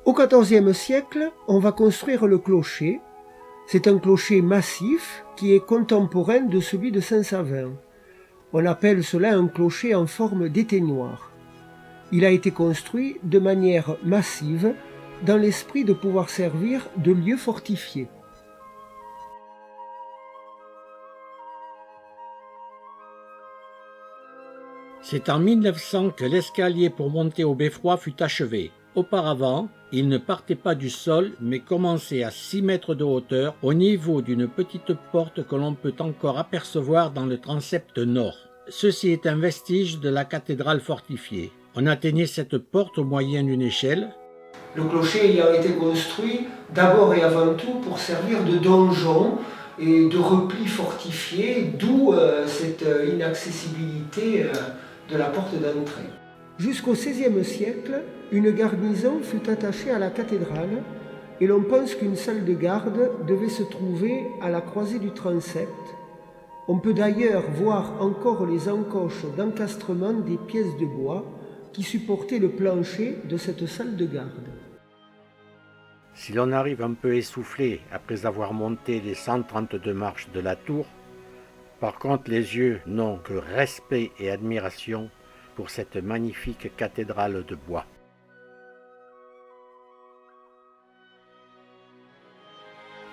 Au XIVe siècle, on va construire le clocher. C'est un clocher massif qui est contemporain de celui de Saint-Savin. On appelle cela un clocher en forme d'éteignoir. Il a été construit de manière massive dans l'esprit de pouvoir servir de lieu fortifié. C'est en 1900 que l'escalier pour monter au beffroi fut achevé. Auparavant, il ne partait pas du sol, mais commençait à 6 mètres de hauteur, au niveau d'une petite porte que l'on peut encore apercevoir dans le transept nord. Ceci est un vestige de la cathédrale fortifiée. On atteignait cette porte au moyen d'une échelle. Le clocher ayant été construit d'abord et avant tout pour servir de donjon et de repli fortifié, d'où cette inaccessibilité de la porte d'entrée. Jusqu'au XVIe siècle, une garnison fut attachée à la cathédrale et l'on pense qu'une salle de garde devait se trouver à la croisée du transept. On peut d'ailleurs voir encore les encoches d'encastrement des pièces de bois qui supportaient le plancher de cette salle de garde. Si l'on arrive un peu essoufflé après avoir monté les 132 marches de la tour, par contre les yeux n'ont que respect et admiration pour cette magnifique cathédrale de bois.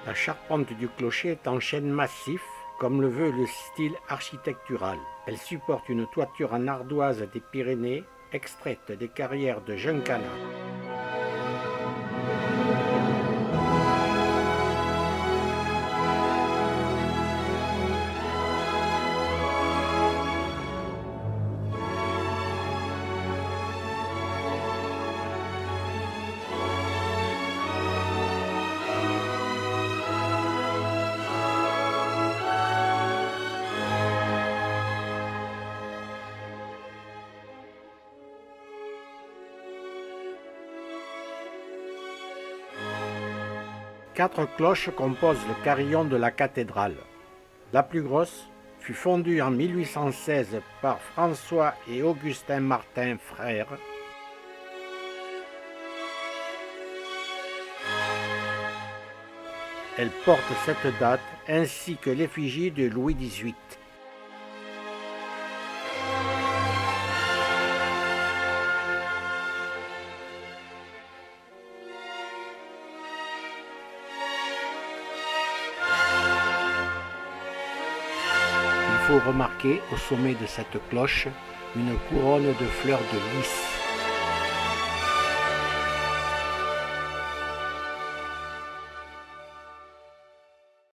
La charpente du clocher est en chêne massif, comme le veut le style architectural. Elle supporte une toiture en ardoise des Pyrénées, extraite des carrières de Juncana. Quatre cloches composent le carillon de la cathédrale. La plus grosse fut fondue en 1816 par François et Augustin Martin, frères. Elle porte cette date ainsi que l'effigie de Louis XVIII. Il faut remarquer au sommet de cette cloche une couronne de fleurs de lys.